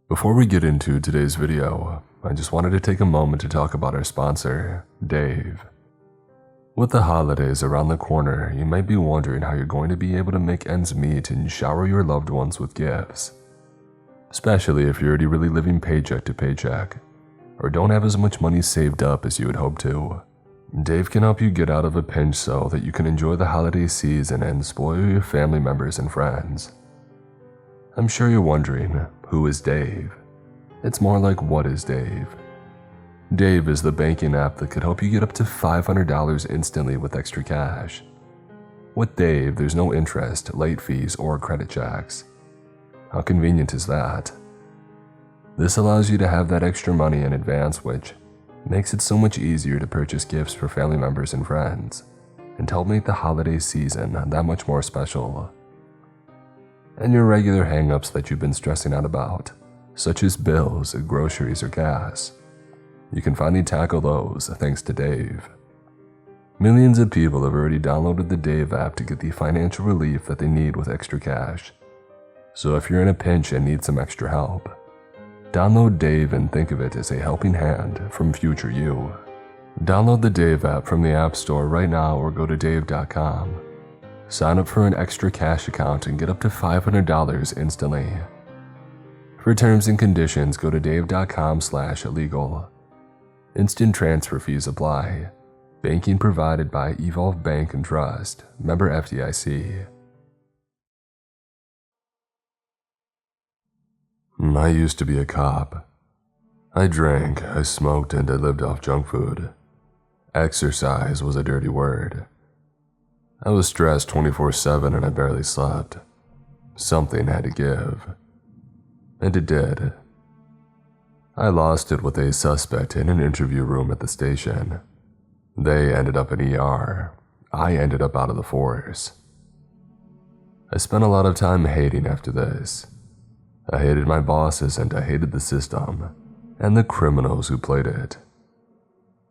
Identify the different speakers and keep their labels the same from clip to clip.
Speaker 1: Before we get into today's video, I just wanted to take a moment to talk about our sponsor, Dave. With the holidays around the corner, you might be wondering how you're going to be able to make ends meet and shower your loved ones with gifts. Especially if you're already really living paycheck to paycheck, or don't have as much money saved up as you would hope to. Dave can help you get out of a pinch so that you can enjoy the holiday season and spoil your family members and friends. I'm sure you're wondering, who is Dave? It's more like, what is Dave? Dave is the banking app that could help you get up to $500 instantly with extra cash. With Dave, there's no interest, late fees, or credit checks. How convenient is that? This allows you to have that extra money in advance, which makes it so much easier to purchase gifts for family members and friends, and help make the holiday season that much more special. And your regular hang-ups that you've been stressing out about, such as bills, groceries, or gas, you can finally tackle those thanks to Dave. Millions of people have already downloaded the Dave app to get the financial relief that they need with extra cash. So if you're in a pinch and need some extra help, download Dave and think of it as a helping hand from future you. Download the Dave app from the App Store right now or go to dave.com. Sign up for an extra cash account and get up to $500 instantly. For terms and conditions, go to dave.com/illegal. Instant transfer fees apply. Banking provided by Evolve Bank and Trust. Member FDIC. I used to be a cop. I drank, I smoked, and I lived off junk food. Exercise was a dirty word. I was stressed 24/7 and I barely slept. Something had to give. And it did. I lost it with a suspect in an interview room at the station. They ended up in ER. I ended up out of the force. I spent a lot of time hating after this. I hated my bosses and I hated the system and the criminals who played it.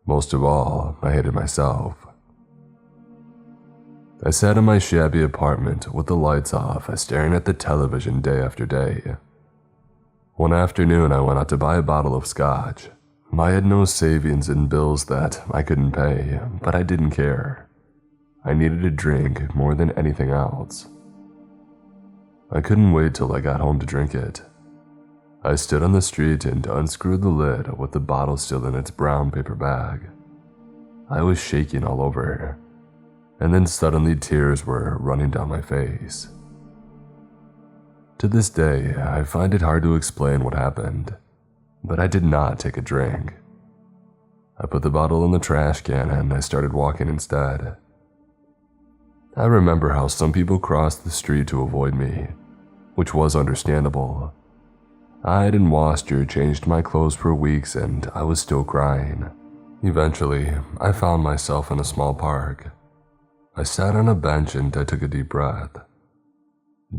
Speaker 1: Most of all, I hated myself. I sat in my shabby apartment with the lights off, staring at the television day after day. One afternoon, I went out to buy a bottle of scotch. I had no savings and bills that I couldn't pay, but I didn't care. I needed a drink more than anything else. I couldn't wait till I got home to drink it. I stood on the street and unscrewed the lid with the bottle still in its brown paper bag. I was shaking all over, and then suddenly tears were running down my face. To this day, I find it hard to explain what happened, but I did not take a drink. I put the bottle in the trash can and I started walking instead. I remember how some people crossed the street to avoid me, which was understandable. I hadn't washed or changed my clothes for weeks and I was still crying. Eventually, I found myself in a small park. I sat on a bench and I took a deep breath.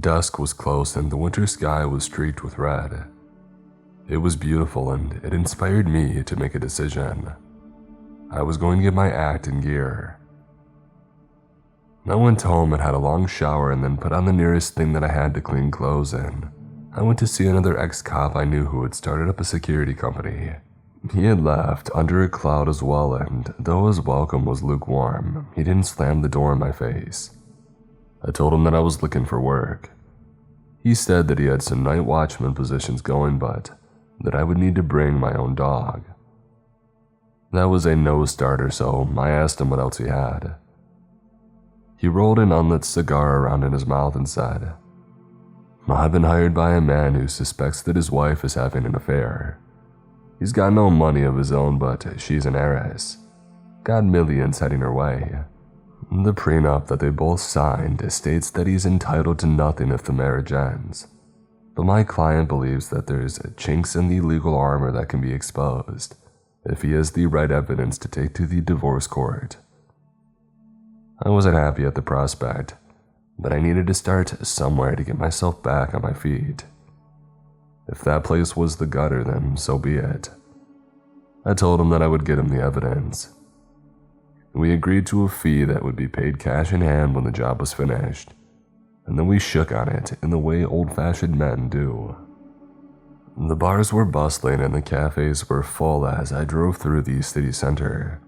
Speaker 1: Dusk was close and the winter sky was streaked with red. It was beautiful and it inspired me to make a decision. I was going to get my act in gear. I went home and had a long shower and then put on the nearest thing that I had to clean clothes in. I went to see another ex-cop I knew who had started up a security company. He had left under a cloud as well, and though his welcome was lukewarm, he didn't slam the door in my face. I told him that I was looking for work. He said that he had some night watchman positions going, but that I would need to bring my own dog. That was a no-starter, so I asked him what else he had. He rolled an unlit cigar around in his mouth and said, "I've been hired by a man who suspects that his wife is having an affair. He's got no money of his own, but she's an heiress. Got millions heading her way. The prenup that they both signed states that he's entitled to nothing if the marriage ends. But my client believes that there's chinks in the legal armor that can be exposed if he has the right evidence to take to the divorce court." I wasn't happy at the prospect, but I needed to start somewhere to get myself back on my feet. If that place was the gutter, then so be it. I told him that I would get him the evidence. We agreed to a fee that would be paid cash in hand when the job was finished, and then we shook on it in the way old-fashioned men do. The bars were bustling and the cafes were full as I drove through the city center.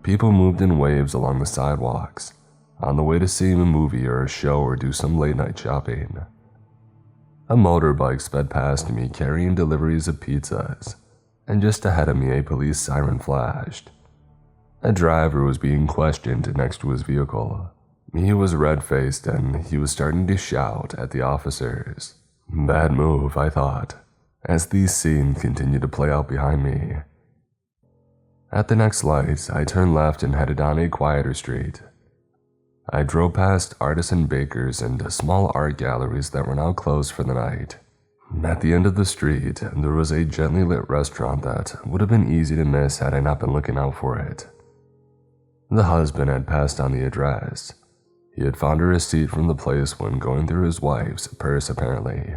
Speaker 1: People moved in waves along the sidewalks, on the way to see a movie or a show or do some late-night shopping. A motorbike sped past me carrying deliveries of pizzas, and just ahead of me a police siren flashed. A driver was being questioned next to his vehicle. He was red-faced and he was starting to shout at the officers. Bad move, I thought, as these scenes continued to play out behind me. At the next light, I turned left and headed down a quieter street. I drove past artisan bakers and small art galleries that were now closed for the night. At the end of the street, there was a gently lit restaurant that would have been easy to miss had I not been looking out for it. The husband had passed on the address. He had found a receipt from the place when going through his wife's purse, apparently.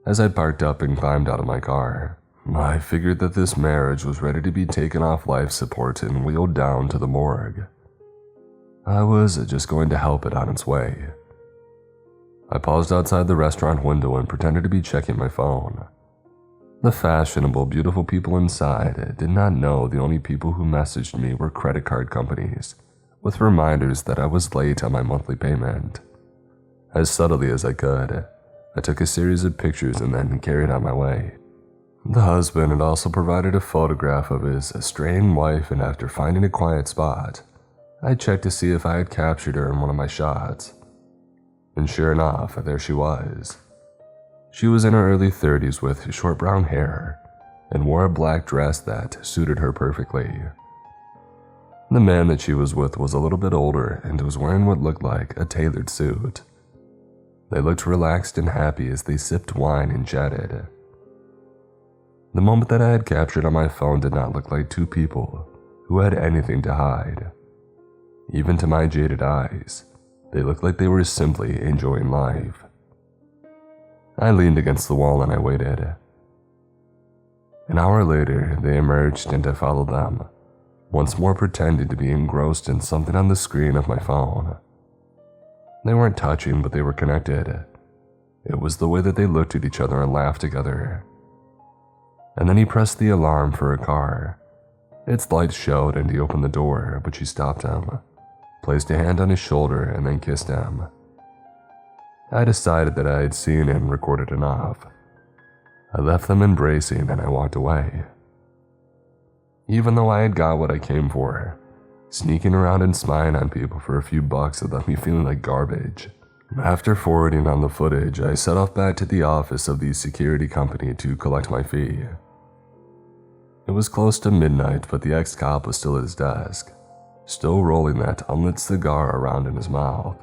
Speaker 1: As I parked up and climbed out of my car, I figured that this marriage was ready to be taken off life support and wheeled down to the morgue. I was just going to help it on its way. I paused outside the restaurant window and pretended to be checking my phone. The fashionable, beautiful people inside did not know the only people who messaged me were credit card companies, with reminders that I was late on my monthly payment. As subtly as I could, I took a series of pictures and then carried on my way. The husband had also provided a photograph of his straying wife, and after finding a quiet spot, I checked to see if I had captured her in one of my shots. And sure enough, there she was. She was in her early 30s with short brown hair and wore a black dress that suited her perfectly. The man that she was with was a little bit older and was wearing what looked like a tailored suit. They looked relaxed and happy as they sipped wine and chatted. The moment that I had captured on my phone did not look like two people who had anything to hide. Even to my jaded eyes, they looked like they were simply enjoying life. I leaned against the wall and I waited. An hour later, they emerged and I followed them, once more pretending to be engrossed in something on the screen of my phone. They weren't touching, but they were connected. It was the way that they looked at each other and laughed together. And then he pressed the alarm for a car. Its lights showed and he opened the door, but she stopped him, placed a hand on his shoulder, and then kissed him. I decided that I had seen and recorded enough. I left them embracing and I walked away. Even though I had got what I came for, sneaking around and spying on people for a few bucks had left me feeling like garbage. After forwarding on the footage, I set off back to the office of the security company to collect my fee. It was close to midnight, but the ex-cop was still at his desk, still rolling that unlit cigar around in his mouth.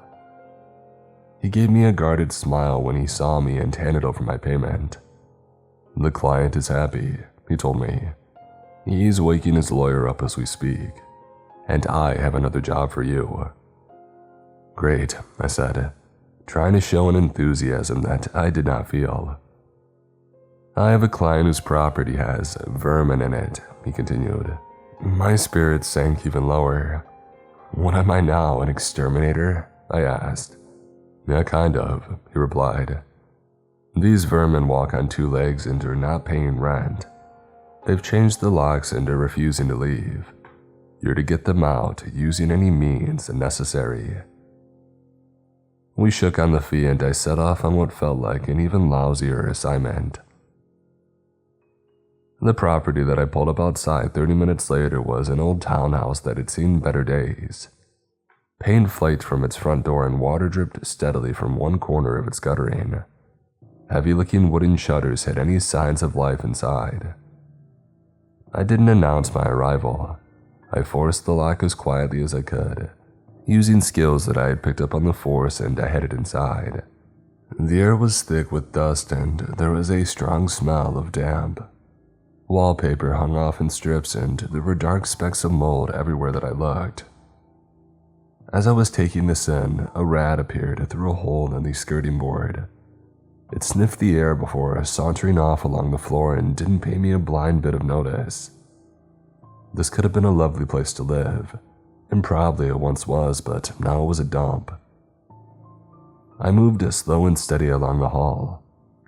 Speaker 1: He gave me a guarded smile when he saw me and handed over my payment. The client is happy, he told me. He's waking his lawyer up as we speak, and I have another job for you. Great, I said, trying to show an enthusiasm that I did not feel. I have a client whose property has vermin in it, he continued. My spirits sank even lower. What am I now, an exterminator? I asked. Yeah, kind of, he replied. These vermin walk on two legs and are not paying rent. They've changed the locks and are refusing to leave. You're to get them out using any means necessary. We shook on the fee and I set off on what felt like an even lousier assignment. The property that I pulled up outside 30 minutes later was an old townhouse that had seen better days. Paint flaked from its front door and water dripped steadily from one corner of its guttering. Heavy-looking wooden shutters hid any signs of life inside. I didn't announce my arrival. I forced the lock as quietly as I could, using skills that I had picked up on the force, and I headed inside. The air was thick with dust and there was a strong smell of damp. Wallpaper hung off in strips and there were dark specks of mold everywhere that I looked. As I was taking this in, a rat appeared through a hole in the skirting board. It sniffed the air before sauntering off along the floor and didn't pay me a blind bit of notice. This could have been a lovely place to live, and probably it once was, but now it was a dump. I moved slow and steady along the hall,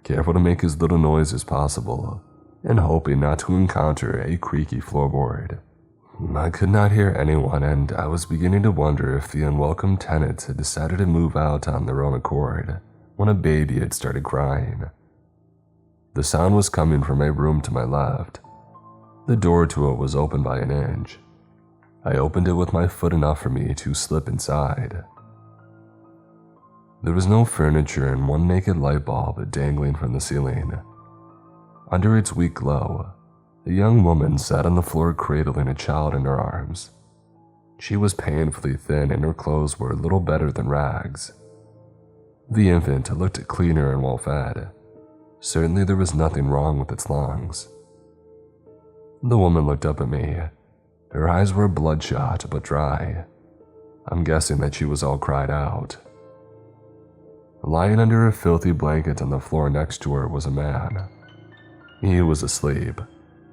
Speaker 1: careful to make as little noise as possible, and hoping not to encounter a creaky floorboard. I could not hear anyone, and I was beginning to wonder if the unwelcome tenants had decided to move out on their own accord when a baby had started crying. The sound was coming from a room to my left. The door to it was open by an inch. I opened it with my foot enough for me to slip inside. There was no furniture and one naked light bulb dangling from the ceiling. Under its weak glow, a young woman sat on the floor cradling a child in her arms. She was painfully thin and her clothes were little better than rags. The infant looked cleaner and well fed. Certainly there was nothing wrong with its lungs. The woman looked up at me. Her eyes were bloodshot but dry. I'm guessing that she was all cried out. Lying under a filthy blanket on the floor next to her was a man. He was asleep,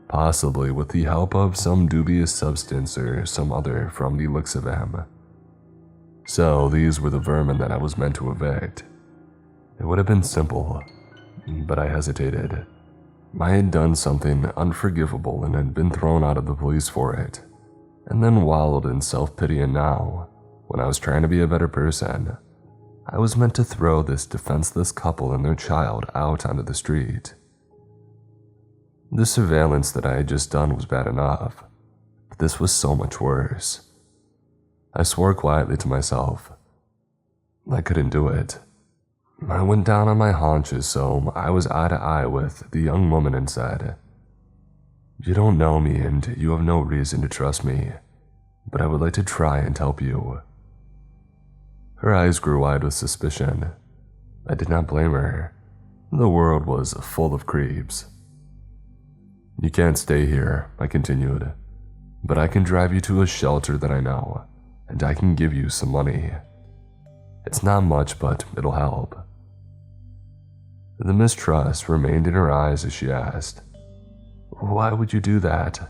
Speaker 1: possibly with the help of some dubious substance or some other from the looks of him. So these were the vermin that I was meant to evict. It would have been simple, but I hesitated. I had done something unforgivable and had been thrown out of the police for it, and then wallowed in self-pity, and now, when I was trying to be a better person, I was meant to throw this defenseless couple and their child out onto the street. The surveillance that I had just done was bad enough, but this was so much worse. I swore quietly to myself. I couldn't do it. I went down on my haunches so I was eye to eye with the young woman and said, "You don't know me and you have no reason to trust me, but I would like to try and help you." Her eyes grew wide with suspicion. I did not blame her. The world was full of creeps. "You can't stay here," I continued, "but I can drive you to a shelter that I know, and I can give you some money. It's not much, but it'll help." The mistrust remained in her eyes as she asked, "Why would you do that?"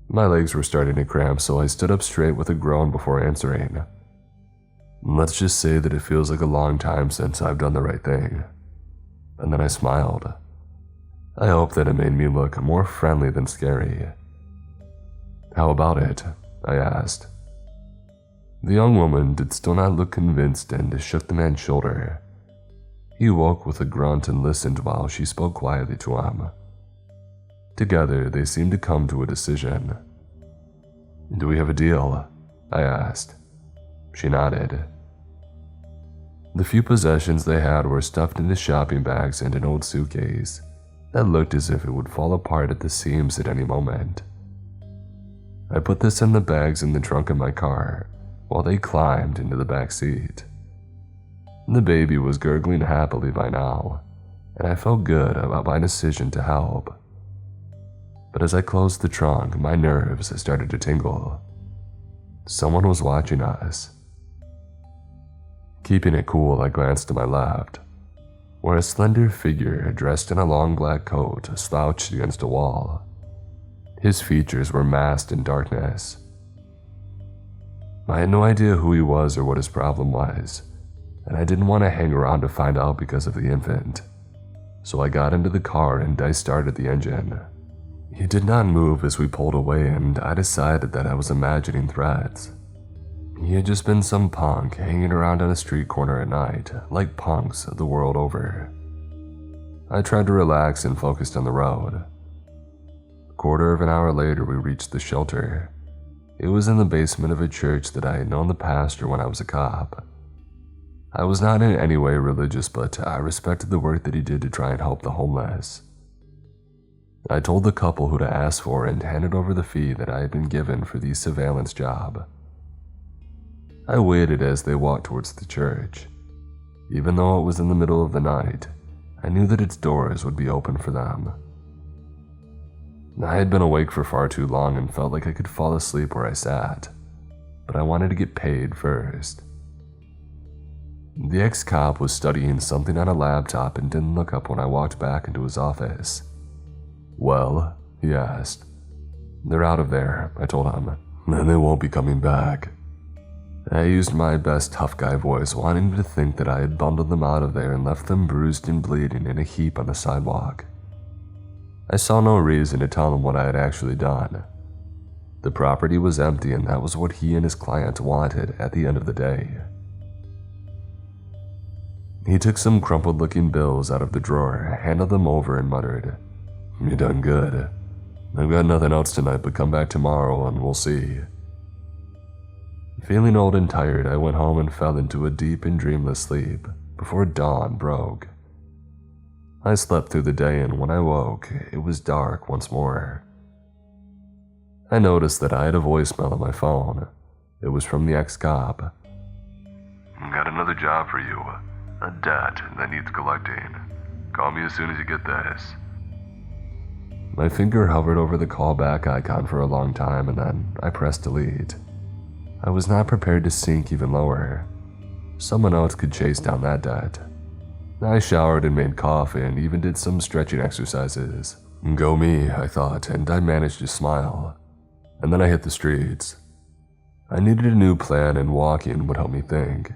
Speaker 1: My legs were starting to cramp, so I stood up straight with a groan before answering. "Let's just say that it feels like a long time since I've done the right thing." And then I smiled. I hope that it made me look more friendly than scary. "How about it?" I asked. The young woman did still not look convinced and shook the man's shoulder. He woke with a grunt and listened while she spoke quietly to him. Together, they seemed to come to a decision. "Do we have a deal?" I asked. She nodded. The few possessions they had were stuffed into shopping bags and an old suitcase that looked as if it would fall apart at the seams at any moment. I put this in the bags in the trunk of my car while they climbed into the back seat. The baby was gurgling happily by now, and I felt good about my decision to help. But as I closed the trunk, my nerves started to tingle. Someone was watching us. Keeping it cool, I glanced to my left, where a slender figure dressed in a long black coat slouched against a wall. His features were masked in darkness. I had no idea who he was or what his problem was, and I didn't want to hang around to find out because of the infant. So I got into the car and I started the engine. He did not move as we pulled away, and I decided that I was imagining threats. He had just been some punk hanging around on a street corner at night, like punks the world over. I tried to relax and focused on the road. A quarter of an hour later, we reached the shelter. It was in the basement of a church that I had known the pastor when I was a cop. I was not in any way religious, but I respected the work that he did to try and help the homeless. I told the couple who to ask for and handed over the fee that I had been given for the surveillance job. I waited as they walked towards the church. Even though it was in the middle of the night, I knew that its doors would be open for them. I had been awake for far too long and felt like I could fall asleep where I sat, but I wanted to get paid first. The ex-cop was studying something on a laptop and didn't look up when I walked back into his office. "Well?" he asked. "They're out of there," I told him, "and they won't be coming back." I used my best tough guy voice, wanting to think that I had bundled them out of there and left them bruised and bleeding in a heap on the sidewalk. I saw no reason to tell him what I had actually done. The property was empty, and that was what he and his client wanted at the end of the day. He took some crumpled-looking bills out of the drawer, handed them over, and muttered, "You done good. I've got nothing else tonight, but come back tomorrow and we'll see." Feeling old and tired, I went home and fell into a deep and dreamless sleep before dawn broke. I slept through the day, and when I woke, it was dark once more. I noticed that I had a voicemail on my phone. It was from the excop. "Got another job for you. A debt that needs collecting. Call me as soon as you get this." My finger hovered over the callback icon for a long time, and then I pressed delete. I was not prepared to sink even lower. Someone else could chase down that debt. I showered and made coffee and even did some stretching exercises. Go me, I thought, and I managed to smile. And then I hit the streets. I needed a new plan, and walking would help me think.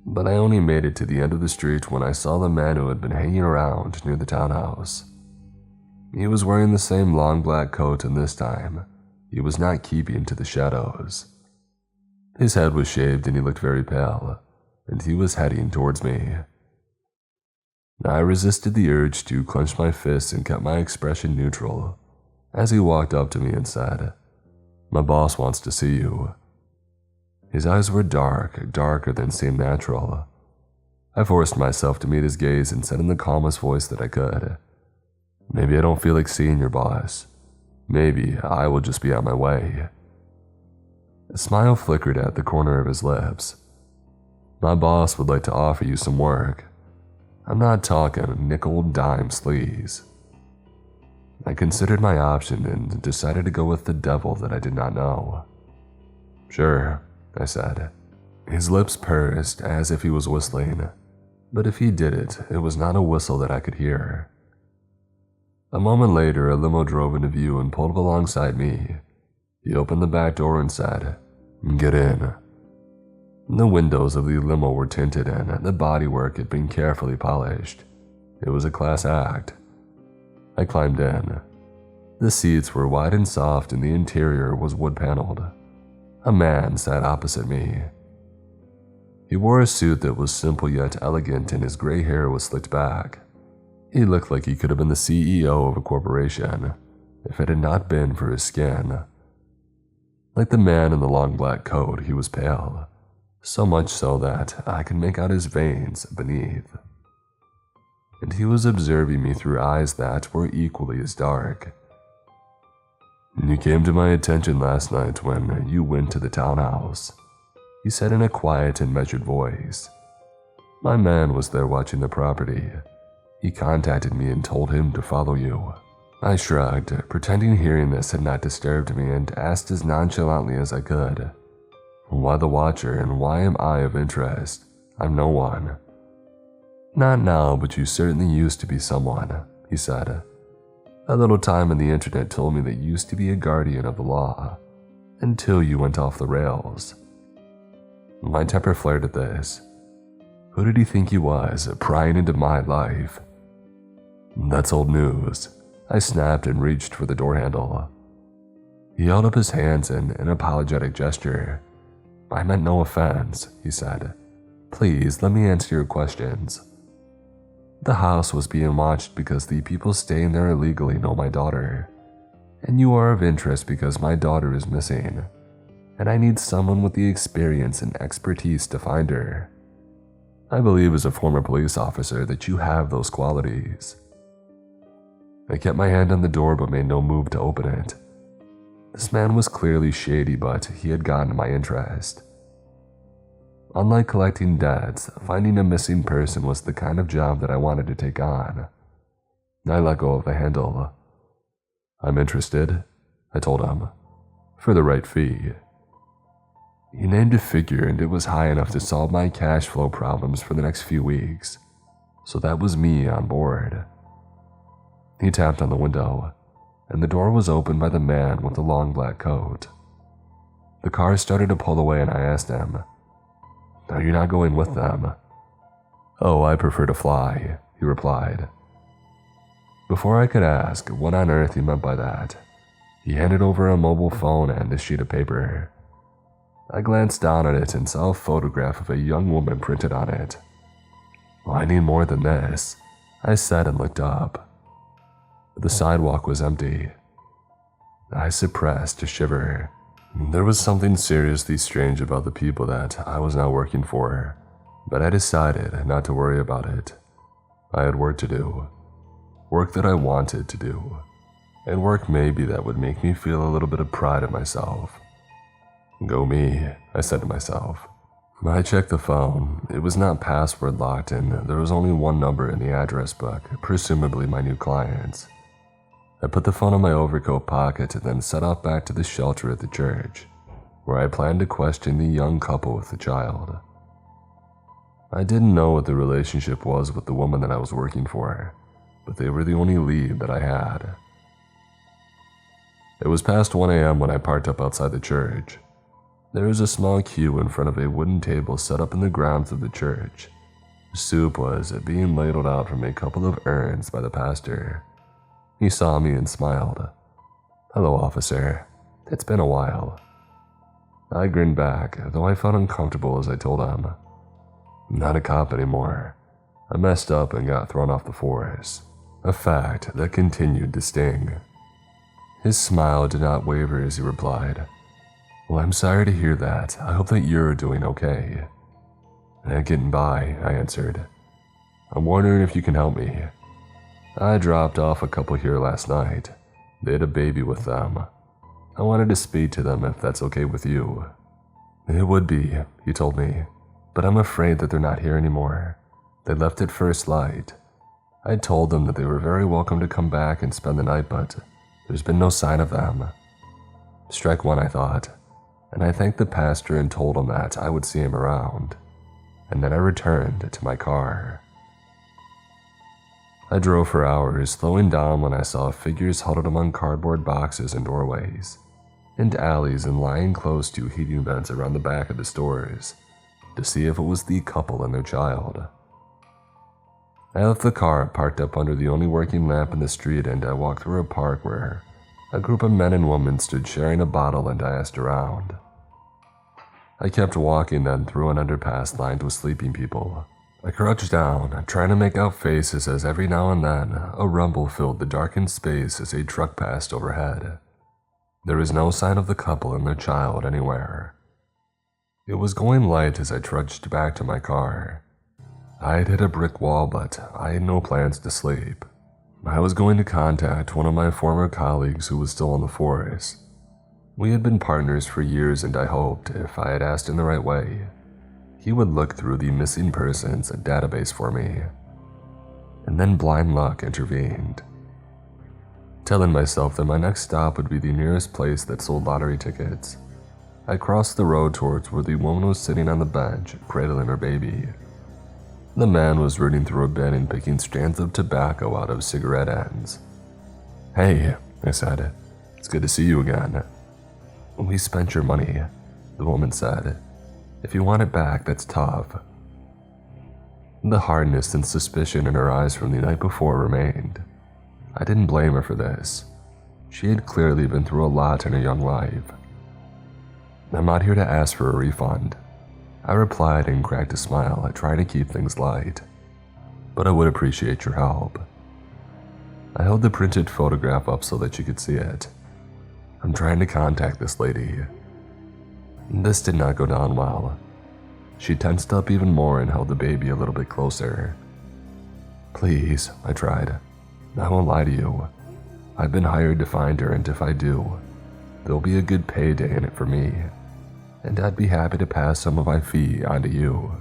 Speaker 1: But I only made it to the end of the street when I saw the man who had been hanging around near the townhouse. He was wearing the same long black coat, and this time, he was not keeping to the shadows. His head was shaved and he looked very pale, and he was heading towards me. I resisted the urge to clench my fists and kept my expression neutral as he walked up to me and said, "My boss wants to see you." His eyes were dark, darker than seemed natural. I forced myself to meet his gaze and said in the calmest voice that I could, "Maybe I don't feel like seeing your boss. Maybe I will just be on my way." A smile flickered at the corner of his lips. "My boss would like to offer you some work. I'm not talking nickel-dime sleaze." I considered my option and decided to go with the devil that I did not know. "Sure," I said. His lips pursed as if he was whistling, but if he did it, it was not a whistle that I could hear. A moment later, a limo drove into view and pulled up alongside me. He opened the back door and said, "Get in." The windows of the limo were tinted and the bodywork had been carefully polished. It was a class act. I climbed in. The seats were wide and soft and the interior was wood-paneled. A man sat opposite me. He wore a suit that was simple yet elegant and his gray hair was slicked back. He looked like he could have been the CEO of a corporation if it had not been for his skin. Like the man in the long black coat, he was pale. So much so that I could make out his veins beneath. And he was observing me through eyes that were equally as dark. "You came to my attention last night when you went to the townhouse," he said in a quiet and measured voice. "My man was there watching the property. He contacted me and told him to follow you." I shrugged, pretending hearing this had not disturbed me, and asked as nonchalantly as I could, "Why the watcher, and why am I of interest? I'm no one." "Not now, but you certainly used to be someone," he said. "A little time on the internet told me that you used to be a guardian of the law, until you went off the rails." My temper flared at this. Who did he think he was, prying into my life? "That's old news," I snapped and reached for the door handle. He held up his hands in an apologetic gesture. "I meant no offense," he said. "Please, let me answer your questions." The house was being watched because the people staying there illegally know my daughter. And you are of interest because my daughter is missing. And I need someone with the experience and expertise to find her. I believe as a former police officer that you have those qualities. I kept my hand on the door but made no move to open it. This man was clearly shady, but he had gotten my interest. Unlike collecting debts, finding a missing person was the kind of job that I wanted to take on. I let go of the handle. "I'm interested," I told him, "for the right fee." He named a figure and it was high enough to solve my cash flow problems for the next few weeks, so that was me on board. He tapped on the window, and the door was opened by the man with the long black coat. The car started to pull away and I asked him, "Are you not going with them?" "Oh, I prefer to fly," he replied. Before I could ask what on earth he meant by that, he handed over a mobile phone and a sheet of paper. I glanced down at it and saw a photograph of a young woman printed on it. "Well, I need more than this," I said and looked up. The sidewalk was empty. I suppressed a shiver. There was something seriously strange about the people that I was now working for, but I decided not to worry about it. I had work to do. Work that I wanted to do. And work maybe that would make me feel a little bit of pride in myself. Go me, I said to myself. I checked the phone. It was not password locked and there was only one number in the address book, presumably my new client's. I put the phone in my overcoat pocket and then set off back to the shelter at the church, where I planned to question the young couple with the child. I didn't know what the relationship was with the woman that I was working for, but they were the only lead that I had. It was past 1 a.m. when I parked up outside the church. There was a small queue in front of a wooden table set up in the grounds of the church. Soup was being ladled out from a couple of urns by the pastor. He saw me and smiled. "Hello, officer. It's been a while." I grinned back, though I felt uncomfortable as I told him. "I'm not a cop anymore. I messed up and got thrown off the force," a fact that continued to sting. His smile did not waver as he replied, "Well, I'm sorry to hear that. I hope that you're doing okay." "Getting by," I answered. "I'm wondering if you can help me. I dropped off a couple here last night. They had a baby with them. I wanted to speak to them if that's okay with you." "It would be," he told me, "but I'm afraid that they're not here anymore. They left at first light. I told them that they were very welcome to come back and spend the night, but there's been no sign of them." Strike one, I thought, and I thanked the pastor and told him that I would see him around, and then I returned to my car. I drove for hours, slowing down when I saw figures huddled among cardboard boxes and doorways, and alleys and lying close to heating vents around the back of the stores, to see if it was the couple and their child. I left the car parked up under the only working lamp in the street and I walked through a park where a group of men and women stood sharing a bottle and I asked around. I kept walking then through an underpass lined with sleeping people. I crouched down, trying to make out faces as every now and then a rumble filled the darkened space as a truck passed overhead. There was no sign of the couple and their child anywhere. It was going light as I trudged back to my car. I had hit a brick wall, but I had no plans to sleep. I was going to contact one of my former colleagues who was still on the force. We had been partners for years and I hoped, if I had asked in the right way, he would look through the missing persons database for me. And then blind luck intervened. Telling myself that my next stop would be the nearest place that sold lottery tickets, I crossed the road towards where the woman was sitting on the bench, cradling her baby. The man was rooting through a bin and picking strands of tobacco out of cigarette ends. "Hey," I said, "it's good to see you again." "We spent your money," the woman said. "If you want it back, that's tough." The hardness and suspicion in her eyes from the night before remained. I didn't blame her for this. She had clearly been through a lot in her young life. "I'm not here to ask for a refund," I replied and cracked a smile, trying to keep things light. "But I would appreciate your help." I held the printed photograph up so that she could see it. "I'm trying to contact this lady." This did not go down well. She tensed up even more and held the baby a little bit closer. "Please," I tried. "I won't lie to you. I've been hired to find her, and if I do, there'll be a good payday in it for me. And I'd be happy to pass some of my fee on to you."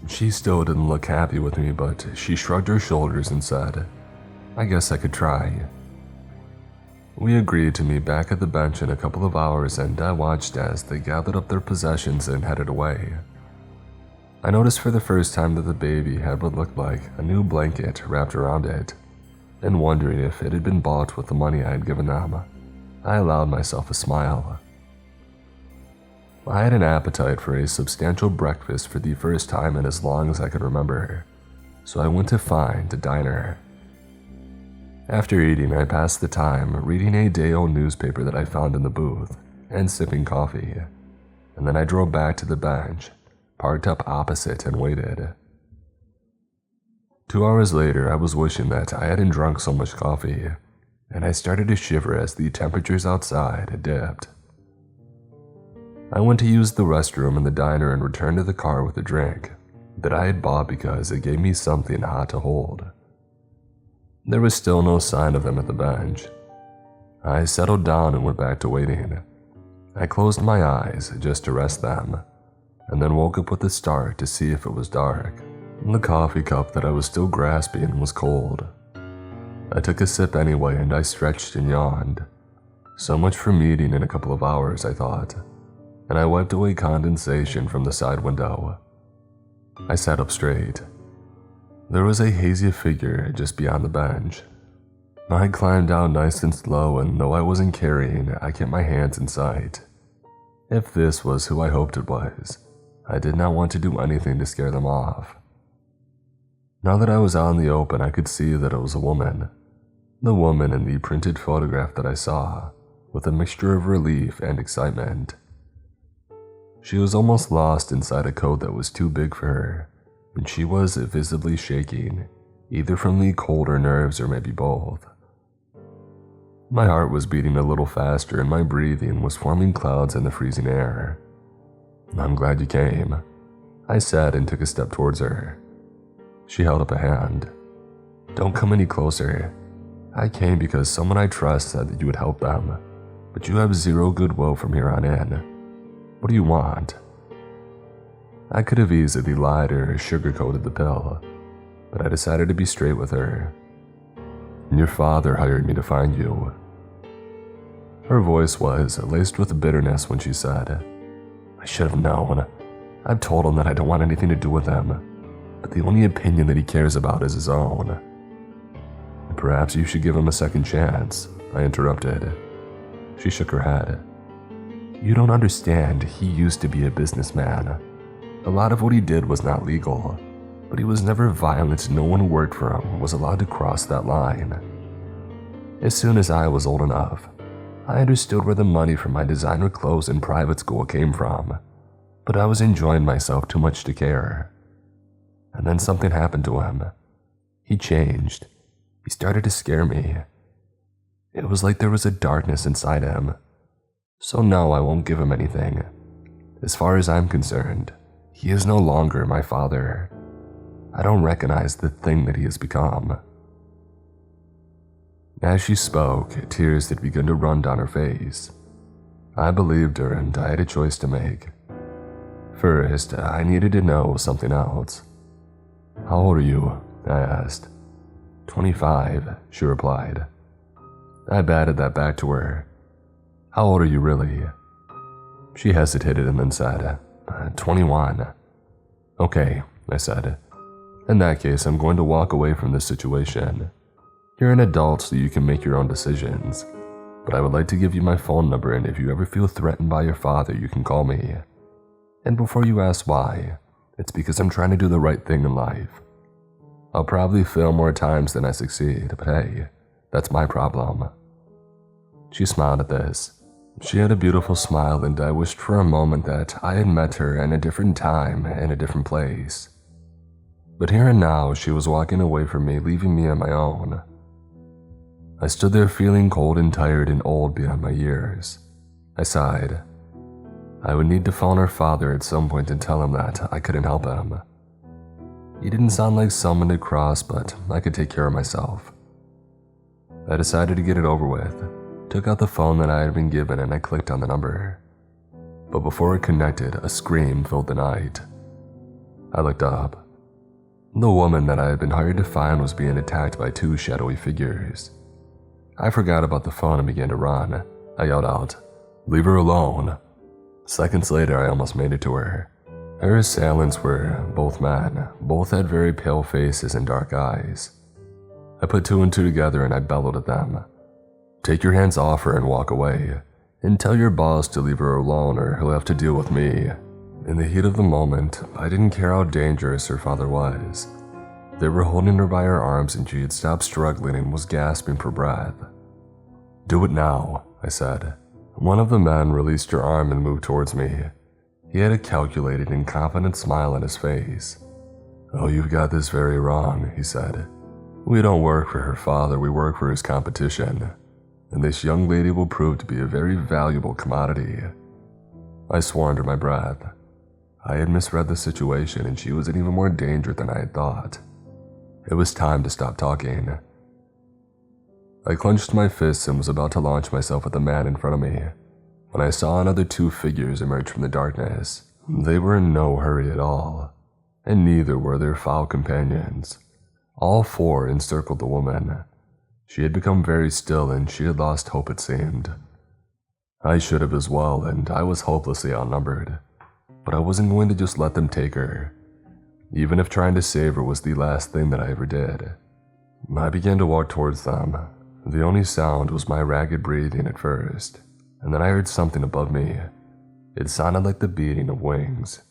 Speaker 1: She still didn't look happy with me, but she shrugged her shoulders and said, "I guess I could try." We agreed to meet back at the bench in a couple of hours and I watched as they gathered up their possessions and headed away. I noticed for the first time that the baby had what looked like a new blanket wrapped around it, and wondering if it had been bought with the money I had given them, I allowed myself a smile. I had an appetite for a substantial breakfast for the first time in as long as I could remember, so I went to find a diner. After eating, I passed the time reading a day-old newspaper that I found in the booth and sipping coffee, and then I drove back to the bench, parked up opposite, and waited. 2 hours later, I was wishing that I hadn't drunk so much coffee, and I started to shiver as the temperatures outside dipped. I went to use the restroom in the diner and returned to the car with a drink that I had bought because it gave me something hot to hold. There was still no sign of them at the bench. I settled down and went back to waiting. I closed my eyes just to rest them, and then woke up with a start to see if it was dark. The coffee cup that I was still grasping was cold. I took a sip anyway and I stretched and yawned. So much for meeting in a couple of hours, I thought, and I wiped away condensation from the side window. I sat up straight. There was a hazy figure just beyond the bench. I climbed down nice and slow, and though I wasn't carrying, I kept my hands in sight. If this was who I hoped it was, I did not want to do anything to scare them off. Now that I was out in the open, I could see that it was a woman. The woman in the printed photograph that I saw, with a mixture of relief and excitement. She was almost lost inside a coat that was too big for her, and she was visibly shaking, either from the cold or nerves or maybe both. My heart was beating a little faster and my breathing was forming clouds in the freezing air. "I'm glad you came," I said and took a step towards her. She held up a hand. "Don't come any closer. I came because someone I trust said that you would help them, but you have zero goodwill from here on in. What do you want?" I could have easily lied or sugarcoated the pill, but I decided to be straight with her. "Your father hired me to find you." Her voice was laced with bitterness when she said, "I should have known. I've told him that I don't want anything to do with him, but the only opinion that he cares about is his own." "Perhaps you should give him a second chance," I interrupted. She shook her head. "You don't understand. He used to be a businessman. A lot of what he did was not legal, but he was never violent. No one who worked for him was allowed to cross that line. As soon as I was old enough, I understood where the money for my designer clothes in private school came from, but I was enjoying myself too much to care. And then something happened to him. He changed. He started to scare me. It was like there was a darkness inside him. So no, I won't give him anything. As far as I'm concerned, he is no longer my father. I don't recognize the thing that he has become." As she spoke, tears had begun to run down her face. I believed her and I had a choice to make. First, I needed to know something else. "How old are you?" I asked. 25, she replied. I batted that back to her. "How old are you really?" She hesitated and then said, 21. "Okay," I said. "In that case, I'm going to walk away from this situation. You're an adult, so you can make your own decisions. But I would like to give you my phone number, and if you ever feel threatened by your father, you can call me. And before you ask why, it's because I'm trying to do the right thing in life. I'll probably fail more times than I succeed, but hey, that's my problem." She smiled at this. She had a beautiful smile, and I wished for a moment that I had met her in a different time, in a different place. But here and now, she was walking away from me, leaving me on my own. I stood there feeling cold and tired and old beyond my years. I sighed. I would need to phone her father at some point and tell him that I couldn't help him. He didn't sound like someone to cross, but I could take care of myself. I decided to get it over with, took out the phone that I had been given, and I clicked on the number. But before it connected, a scream filled the night. I looked up. The woman that I had been hired to find was being attacked by two shadowy figures. I forgot about the phone and began to run. I yelled out, "Leave her alone." Seconds later, I almost made it to her. Her assailants were both men. Both had very pale faces and dark eyes. I put two and two together and I bellowed at them. "Take your hands off her and walk away. and tell your boss to leave her alone or he'll have to deal with me." In the heat of the moment, I didn't care how dangerous her father was. They were holding her by her arms and she had stopped struggling and was gasping for breath. "Do it now," I said. One of the men released her arm and moved towards me. He had a calculated and confident smile on his face. "Oh, you've got this very wrong," he said. "We don't work for her father, we work for his competition. And this young lady will prove to be a very valuable commodity." I swore under my breath. I had misread the situation and she was in even more danger than I had thought. It was time to stop talking. I clenched my fists and was about to launch myself at the man in front of me when I saw another two figures emerge from the darkness. They were in no hurry at all, and neither were their foul companions. All four encircled the woman. She had become very still and she had lost hope, it seemed. I should have as well, and I was hopelessly outnumbered. But I wasn't going to just let them take her, even if trying to save her was the last thing that I ever did. I began to walk towards them. The only sound was my ragged breathing at first, and then I heard something above me. It sounded like the beating of wings.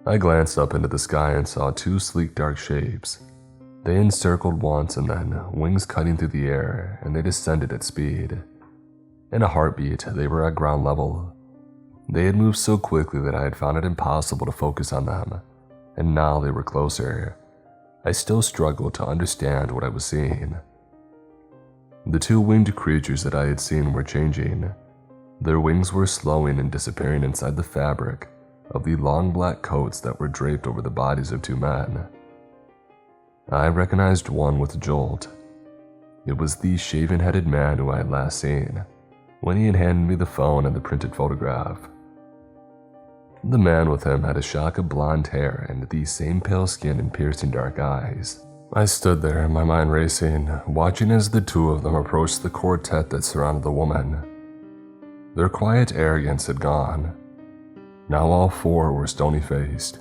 Speaker 1: I glanced up into the sky and saw two sleek dark shapes. They encircled once and then, wings cutting through the air, and they descended at speed. In a heartbeat, they were at ground level. They had moved so quickly that I had found it impossible to focus on them, and now they were closer. I still struggled to understand what I was seeing. The two winged creatures that I had seen were changing. Their wings were slowing and disappearing inside the fabric of the long black coats that were draped over the bodies of two men. I recognized one with Jolt. It was the shaven-headed man who I had last seen when he had handed me the phone and the printed photograph. The man with him had a shock of blonde hair and the same pale skin and piercing dark eyes. I stood there, my mind racing, watching as the two of them approached the quartet that surrounded the woman. Their quiet arrogance had gone. Now all four were stony-faced,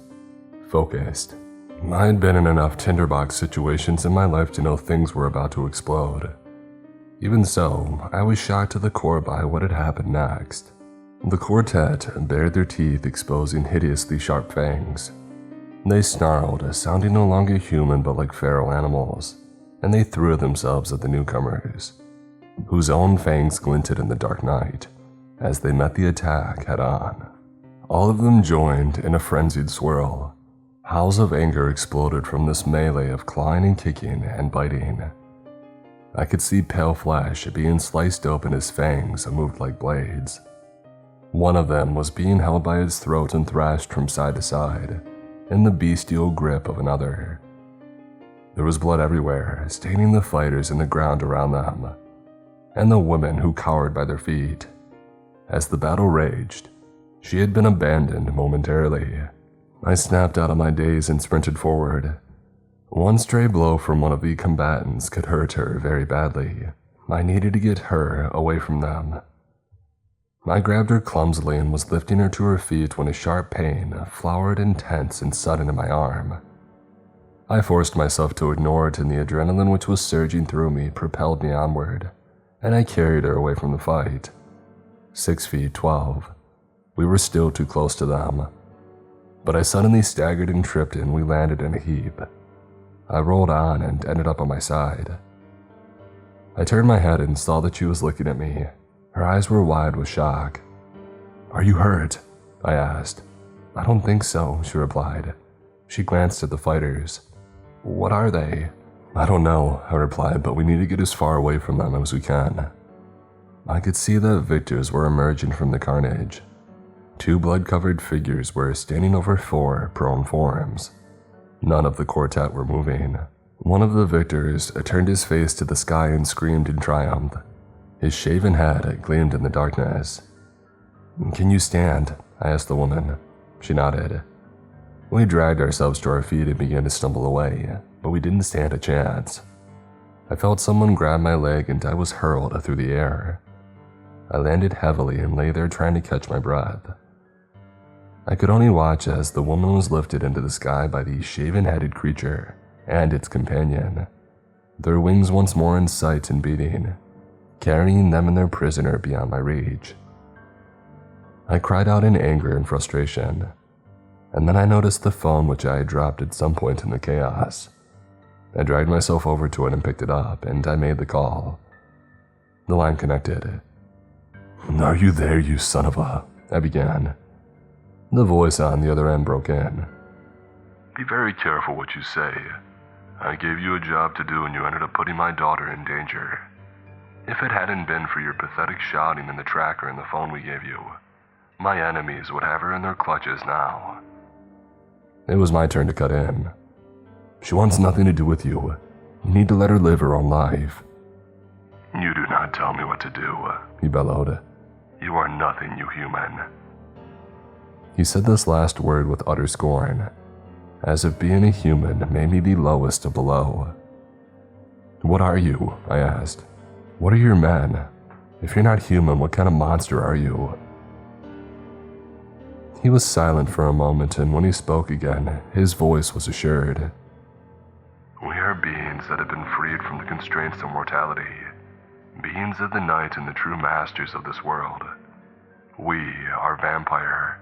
Speaker 1: focused. I had been in enough tinderbox situations in my life to know things were about to explode. Even so, I was shocked to the core by what had happened next. The quartet bared their teeth, exposing hideously sharp fangs. They snarled, sounding no longer human but like feral animals, and they threw themselves at the newcomers, whose own fangs glinted in the dark night as they met the attack head-on. All of them joined in a frenzied swirl. Howls of anger exploded from this melee of clawing and kicking and biting. I could see pale flesh being sliced open as fangs moved like blades. One of them was being held by its throat and thrashed from side to side, in the bestial grip of another. There was blood everywhere, staining the fighters and the ground around them, and the women who cowered by their feet. As the battle raged, she had been abandoned momentarily. I snapped out of my daze and sprinted forward. One stray blow from one of the combatants could hurt her very badly. I needed to get her away from them. I grabbed her clumsily and was lifting her to her feet when a sharp pain flowered intense and sudden in my arm. I forced myself to ignore it, and the adrenaline which was surging through me propelled me onward, and I carried her away from the fight. 6 feet 12. We were still too close to them. But I suddenly staggered and tripped and we landed in a heap. I rolled on and ended up on my side. I turned my head and saw that she was looking at me. Her eyes were wide with shock. "Are you hurt?" I asked. "I don't think so," she replied. She glanced at the fighters. "What are they?" "I don't know," I replied, "but we need to get as far away from them as we can." I could see that victors were emerging from the carnage. Two blood-covered figures were standing over four prone forms. None of the quartet were moving. One of the victors turned his face to the sky and screamed in triumph. His shaven head gleamed in the darkness. "Can you stand?" I asked the woman. She nodded. We dragged ourselves to our feet and began to stumble away, but we didn't stand a chance. I felt someone grab my leg and I was hurled through the air. I landed heavily and lay there trying to catch my breath. I could only watch as the woman was lifted into the sky by the shaven-headed creature and its companion, their wings once more in sight and beating. carrying them and their prisoner beyond my reach. I cried out in anger and frustration, and then I noticed the phone which I had dropped at some point in the chaos. I dragged myself over to it and picked it up, and I made the call. The line connected. "Are you there, you son of a..." I began. The voice on the other end broke in. "Be very careful what you say. I gave you a job to do and you ended up putting my daughter in danger. If it hadn't been for your pathetic shouting and the tracker and the phone we gave you, my enemies would have her in their clutches now." It was my turn to cut in. "She wants nothing to do with you. You need to let her live her own life." "You do not tell me what to do," he bellowed. "You are nothing, you human." He said this last word with utter scorn, as if being a human made me the lowest of the low. "What are you?" I asked. "What are your men? If you're not human, what kind of monster are you?" He was silent for a moment, and when he spoke again, his voice was assured. "We are beings that have been freed from the constraints of mortality, beings of the night and the true masters of this world. We are vampire."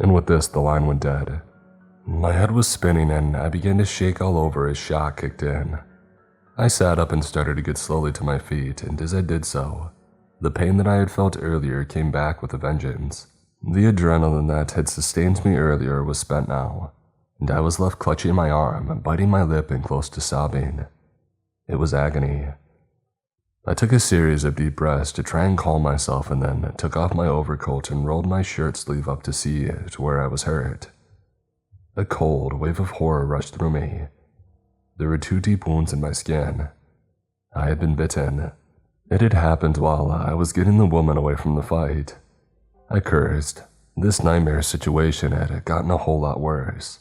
Speaker 1: And with this, the line went dead. My head was spinning, and I began to shake all over as shock kicked in. I sat up and started to get slowly to my feet, and as I did so, the pain that I had felt earlier came back with a vengeance. The adrenaline that had sustained me earlier was spent now, and I was left clutching my arm, biting my lip and close to sobbing. It was agony. I took a series of deep breaths to try and calm myself, and then took off my overcoat and rolled my shirt sleeve up to see to where I was hurt. A cold wave of horror rushed through me. There were 2 deep wounds in my skin. I had been bitten. It had happened while I was getting the woman away from the fight. I cursed. This nightmare situation had gotten a whole lot worse.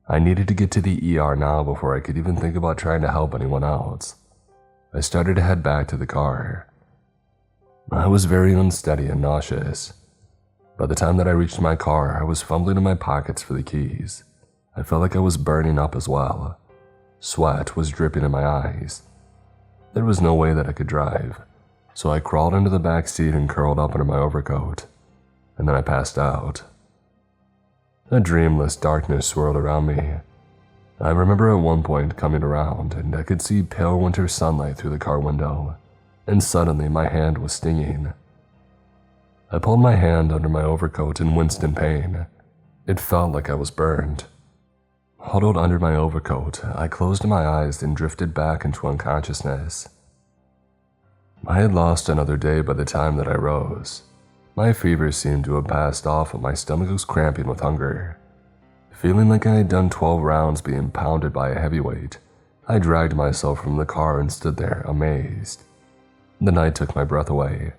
Speaker 1: I needed to get to the ER now before I could even think about trying to help anyone else. I started to head back to the car. I was very unsteady and nauseous. By the time that I reached my car, I was fumbling in my pockets for the keys. I felt like I was burning up as well. Sweat was dripping in my eyes. There was no way that I could drive, so I crawled into the back seat and curled up under my overcoat, and then I passed out. A dreamless darkness swirled around me. I remember at one point coming around, and I could see pale winter sunlight through the car window, and suddenly my hand was stinging. I pulled my hand under my overcoat and winced in pain. It felt like I was burned. Huddled under my overcoat, I closed my eyes and drifted back into unconsciousness. I had lost another day by the time that I rose. My fever seemed to have passed off, and my stomach was cramping with hunger. Feeling like I had done 12 rounds being pounded by a heavyweight, I dragged myself from the car and stood there, amazed. The night took my breath away.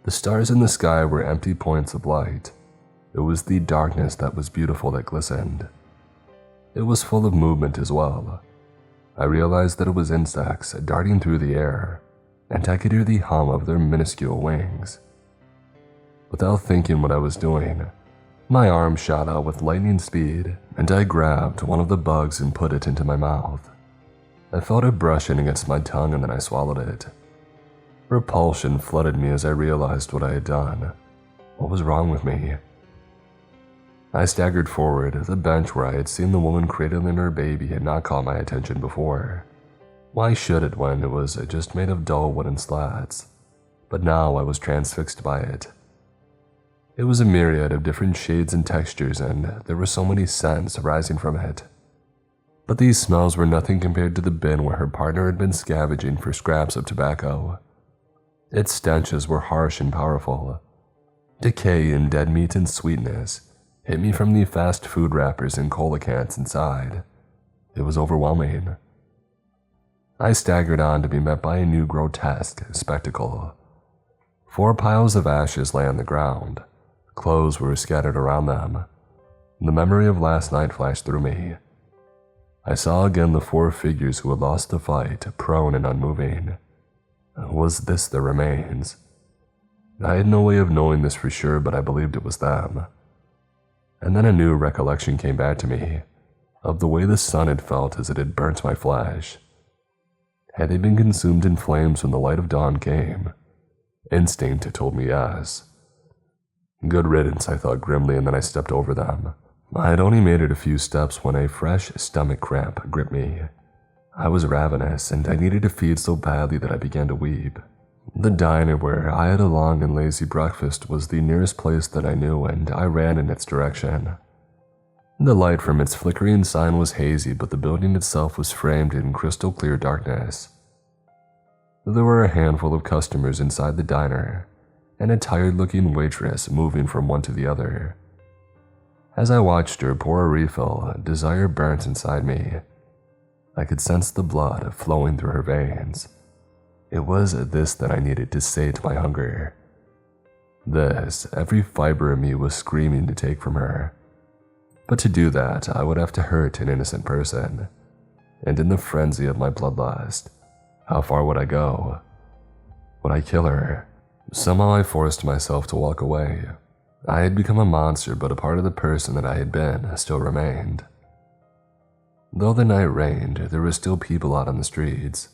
Speaker 1: The stars in the sky were empty points of light. It was the darkness that was beautiful that glistened. It was full of movement as well. I realized that it was insects darting through the air, and I could hear the hum of their minuscule wings. Without thinking what I was doing, my arm shot out with lightning speed, and I grabbed one of the bugs and put it into my mouth. I felt it brushing against my tongue, and then I swallowed it. Repulsion flooded me as I realized what I had done. What was wrong with me? I staggered forward. The bench where I had seen the woman cradling her baby had not caught my attention before. Why should it when it was just made of dull wooden slats? But now I was transfixed by it. It was a myriad of different shades and textures, and there were so many scents arising from it. But these smells were nothing compared to the bin where her partner had been scavenging for scraps of tobacco. Its stenches were harsh and powerful. Decay and dead meat and sweetness hit me from the fast food wrappers and cola cans inside. It was overwhelming. I staggered on to be met by a new grotesque spectacle. 4 piles of ashes lay on the ground. Clothes were scattered around them. The memory of last night flashed through me. I saw again the 4 figures who had lost the fight, prone and unmoving. Was this their remains? I had no way of knowing this for sure, but I believed it was them. And then a new recollection came back to me, of the way the sun had felt as it had burnt my flesh. Had they been consumed in flames when the light of dawn came? Instinct told me yes. Good riddance, I thought grimly, and then I stepped over them. I had only made it a few steps when a fresh stomach cramp gripped me. I was ravenous, and I needed to feed so badly that I began to weep. The diner where I had a long and lazy breakfast was the nearest place that I knew, and I ran in its direction. The light from its flickering sign was hazy, but the building itself was framed in crystal clear darkness. There were a handful of customers inside the diner, and a tired-looking waitress moving from one to the other. As I watched her pour a refill, desire burnt inside me. I could sense the blood flowing through her veins. It was this that I needed to sate my hunger. This, every fiber of me was screaming to take from her. But to do that, I would have to hurt an innocent person. And in the frenzy of my bloodlust, how far would I go? Would I kill her? Somehow I forced myself to walk away. I had become a monster, but a part of the person that I had been still remained. Though the night rained, there were still people out on the streets.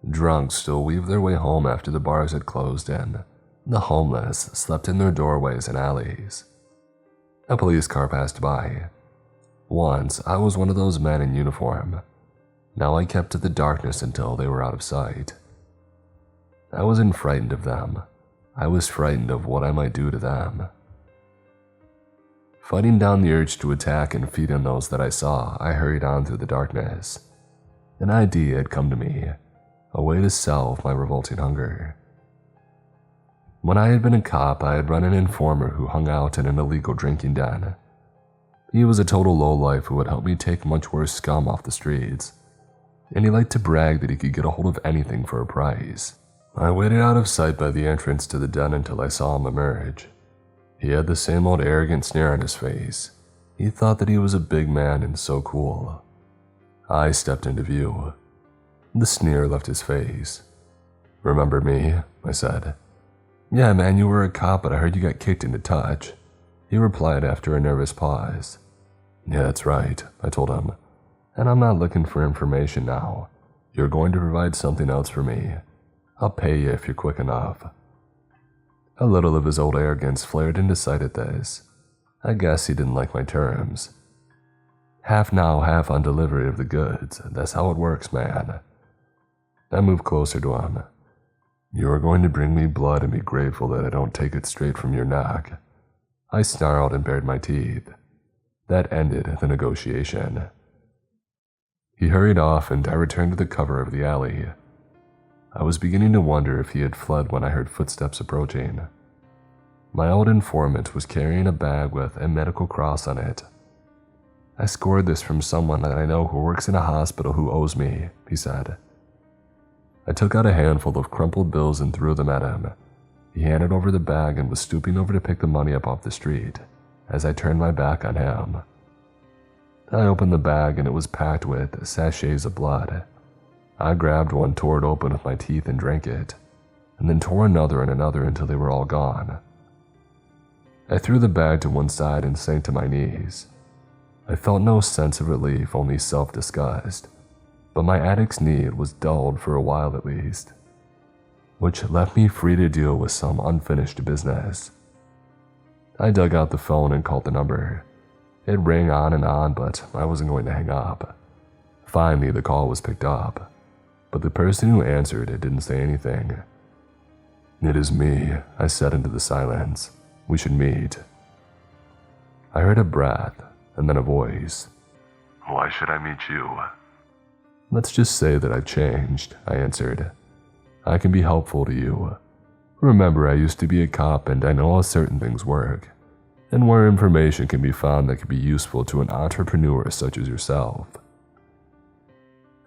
Speaker 1: Drunks still weaved their way home after the bars had closed in. The homeless slept in their doorways and alleys. A police car passed by. Once, I was one of those men in uniform. Now I kept to the darkness until they were out of sight. I wasn't frightened of them. I was frightened of what I might do to them. Fighting down the urge to attack and feed on those that I saw, I hurried on through the darkness. An idea had come to me, a way to salve my revolting hunger. When I had been a cop, I had run an informer who hung out in an illegal drinking den. He was a total lowlife who had helped me take much worse scum off the streets, and he liked to brag that he could get a hold of anything for a price. I waited out of sight by the entrance to the den until I saw him emerge. He had the same old arrogant sneer on his face. He thought that he was a big man and so cool. I stepped into view. The sneer left his face. "Remember me?" I said. "Yeah, man, you were a cop, but I heard you got kicked into touch," he replied after a nervous pause. "Yeah, that's right," I told him. "And I'm not looking for information now. You're going to provide something else for me. I'll pay you if you're quick enough." A little of his old arrogance flared into sight at this. I guess he didn't like my terms. Half now, half on delivery of the goods. That's how it works, man. I moved closer to him. "You are going to bring me blood and be grateful that I don't take it straight from your neck." I snarled and bared my teeth. That ended the negotiation. He hurried off and I returned to the cover of the alley. I was beginning to wonder if he had fled when I heard footsteps approaching. My old informant was carrying a bag with a medical cross on it. "I scored this from someone that I know who works in a hospital who owes me," he said. I took out a handful of crumpled bills and threw them at him. He handed over the bag and was stooping over to pick the money up off the street as I turned my back on him. I opened the bag and it was packed with sachets of blood. I grabbed one, tore it open with my teeth and drank it, and then tore another and another until they were all gone. I threw the bag to one side and sank to my knees. I felt no sense of relief, only self-disgust, but my addict's need was dulled for a while at least, which left me free to deal with some unfinished business. I dug out the phone and called the number. It rang on, but I wasn't going to hang up. Finally, the call was picked up, but the person who answered it didn't say anything. "It is me," I said into the silence. "We should meet." I heard a breath, and then a voice. "Why should I meet you?" "Let's just say that I've changed," I answered. "I can be helpful to you. Remember, I used to be a cop and I know how certain things work, and where information can be found that can be useful to an entrepreneur such as yourself."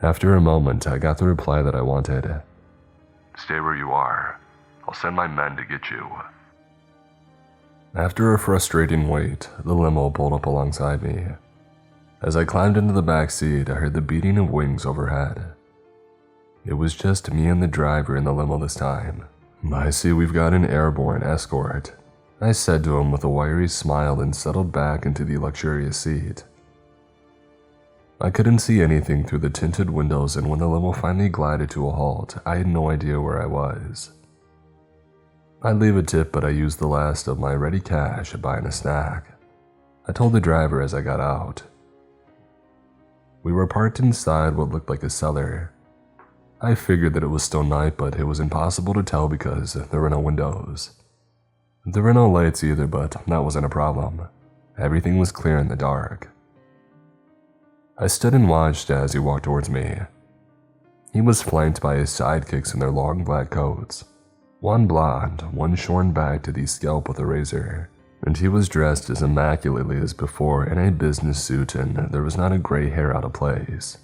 Speaker 1: After a moment, I got the reply that I wanted. "Stay where you are. I'll send my men to get you." After a frustrating wait, the limo pulled up alongside me. As I climbed into the back seat, I heard the beating of wings overhead. It was just me and the driver in the limo this time. "I see we've got an airborne escort," I said to him with a wiry smile and settled back into the luxurious seat. I couldn't see anything through the tinted windows, and when the limo finally glided to a halt, I had no idea where I was. I'd leave a tip, but I used the last of my ready cash buying a snack. I told the driver as I got out. We were parked inside what looked like a cellar. I figured that it was still night, but it was impossible to tell because there were no windows. There were no lights either, but that wasn't a problem. Everything was clear in the dark. I stood and watched as he walked towards me. He was flanked by his sidekicks in their long black coats. One blonde, one shorn back to the scalp with a razor, and he was dressed as immaculately as before in a business suit, and there was not a gray hair out of place.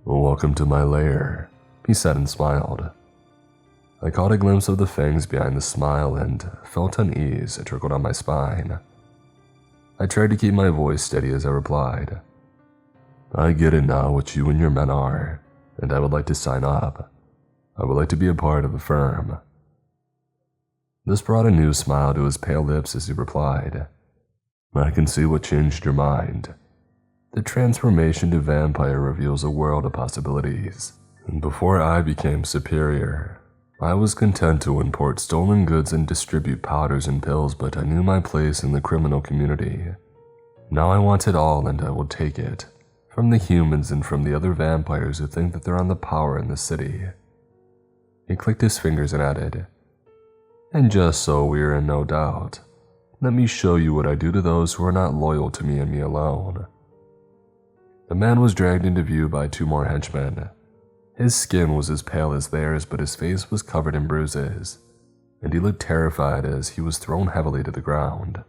Speaker 1: "Welcome to my lair," he said and smiled. I caught a glimpse of the fangs behind the smile and felt unease trickle down my spine. I tried to keep my voice steady as I replied, "I get it now what you and your men are, and I would like to sign up. I would like to be a part of the firm." This brought a new smile to his pale lips as he replied, "I can see what changed your mind. The transformation to vampire reveals a world of possibilities. And before I became superior, I was content to import stolen goods and distribute powders and pills, but I knew my place in the criminal community. Now I want it all, and I will take it, from the humans and from the other vampires who think that they're on the power in the city." He clicked his fingers and added, "And just so we are in no doubt, let me show you what I do to those who are not loyal to me and me alone." The man was dragged into view by two more henchmen. His skin was as pale as theirs, but his face was covered in bruises, and he looked terrified as he was thrown heavily to the ground.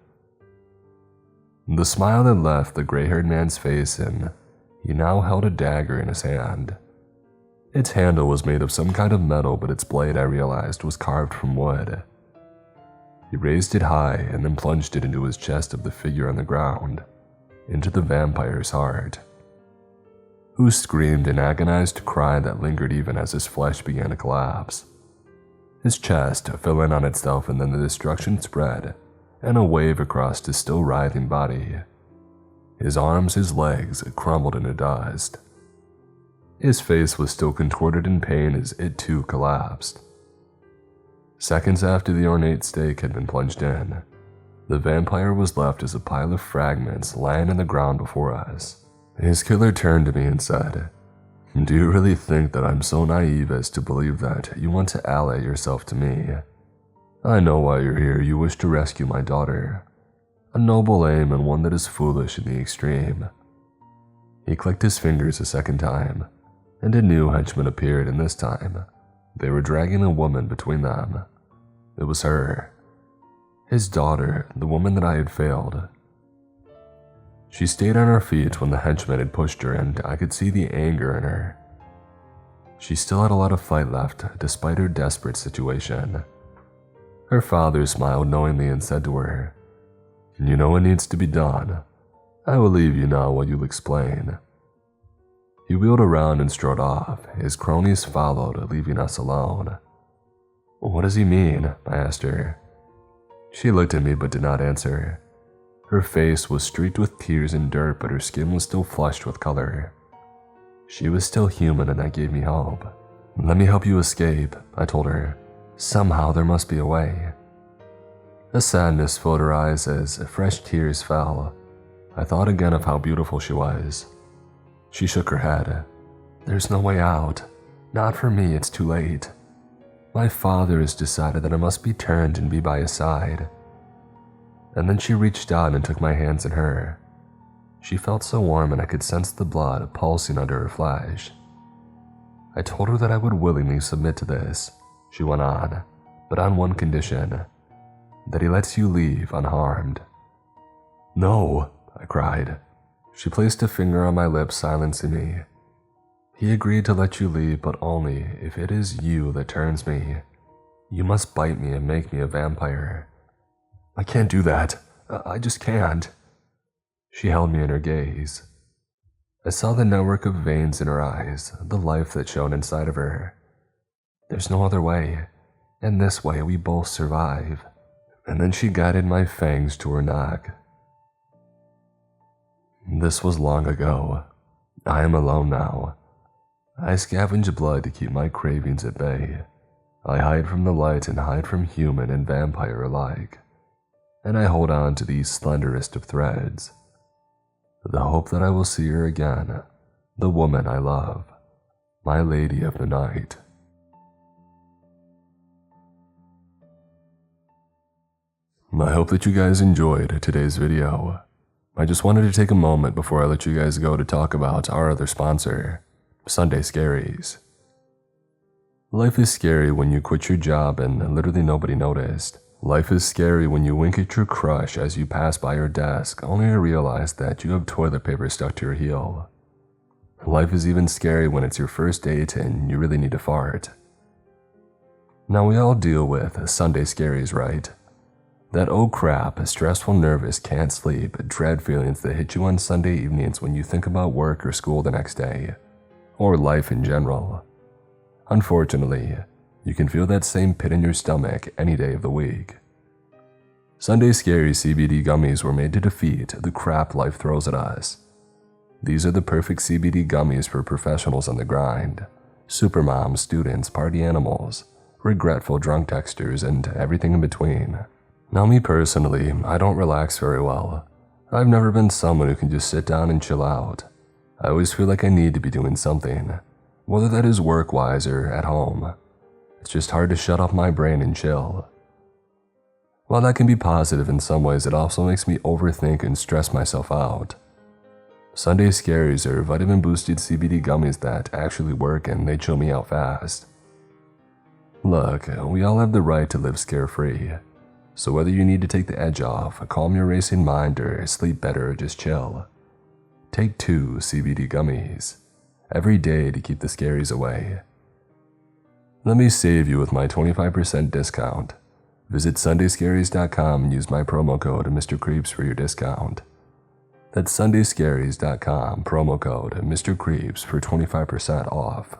Speaker 1: The smile had left the gray-haired man's face, and he now held a dagger in his hand. Its handle was made of some kind of metal, but its blade, I realized, was carved from wood. He raised it high and then plunged it into his chest of the figure on the ground, into the vampire's heart, who screamed an agonized cry that lingered even as his flesh began to collapse. His chest fell in on itself, and then the destruction spread and a wave across his still writhing body. His arms, his legs crumbled into dust. His face was still contorted in pain as it too collapsed. Seconds after the ornate stake had been plunged in, the vampire was left as a pile of fragments lying on the ground before us. His killer turned to me and said, "Do you really think that I'm so naive as to believe that you want to ally yourself to me? I know why you're here. You wish to rescue my daughter. A noble aim, and one that is foolish in the extreme." He clicked his fingers a second time, and a new henchman appeared, and this time, they were dragging a woman between them. It was her. His daughter, the woman that I had failed. She stayed on her feet when the henchman had pushed her, and I could see the anger in her. She still had a lot of fight left, despite her desperate situation. Her father smiled knowingly and said to her, "You know what needs to be done. I will leave you now while you'll explain." He wheeled around and strode off. His cronies followed, leaving us alone. "What does he mean?" I asked her. She looked at me but did not answer. Her face was streaked with tears and dirt, but her skin was still flushed with color. She was still human, and that gave me hope. "Let me help you escape," I told her. "Somehow there must be a way." A sadness filled her eyes as fresh tears fell. I thought again of how beautiful she was. She shook her head. "There's no way out. Not for me, it's too late. My father has decided that I must be turned and be by his side." And then she reached out and took my hands in her. She felt so warm, and I could sense the blood pulsing under her flesh. I told her that I would willingly submit to this, she went on, "but on one condition, that he lets you leave unharmed." "No," I cried. She placed a finger on my lips, silencing me. "He agreed to let you leave, but only if it is you that turns me. You must bite me and make me a vampire." "I can't do that. I just can't." She held me in her gaze. I saw the network of veins in her eyes, the life that shone inside of her. "There's no other way. In this way we both survive." And then she guided my fangs to her neck. This was long ago. I am alone now. I scavenge blood to keep my cravings at bay. I hide from the light and hide from human and vampire alike. And I hold on to these slenderest of threads. The hope that I will see her again, the woman I love, my lady of the night. I hope that you guys enjoyed today's video. I just wanted to take a moment before I let you guys go to talk about our other sponsor, Sunday Scaries. Life is scary when you quit your job and literally nobody noticed. Life is scary when you wink at your crush as you pass by her desk only to realize that you have toilet paper stuck to your heel. Life is even scary when it's your first date and you really need to fart. Now we all deal with Sunday Scaries, right? That oh crap, stressful, nervous, can't sleep, dread feelings that hit you on Sunday evenings when you think about work or school the next day, or life in general. Unfortunately, you can feel that same pit in your stomach any day of the week. Sunday Scaries CBD gummies were made to defeat the crap life throws at us. These are the perfect CBD gummies for professionals on the grind, supermoms, students, party animals, regretful drunk texters, and everything in between. Now me personally, I don't relax very well. I've never been someone who can just sit down and chill out. I always feel like I need to be doing something, whether that is work-wise or at home. It's just hard to shut off my brain and chill. While that can be positive in some ways, it also makes me overthink and stress myself out. Sunday Scaries are vitamin-boosted CBD gummies that actually work and they chill me out fast. Look, we all have the right to live scare-free. So whether you need to take the edge off, calm your racing mind, or sleep better, or just chill, take 2 CBD gummies every day to keep the scaries away. Let me save you with my 25% discount. Visit sundayscaries.com and use my promo code Mr. Creeps for your discount. That's sundayscaries.com, promo code Mr. Creeps for 25% off.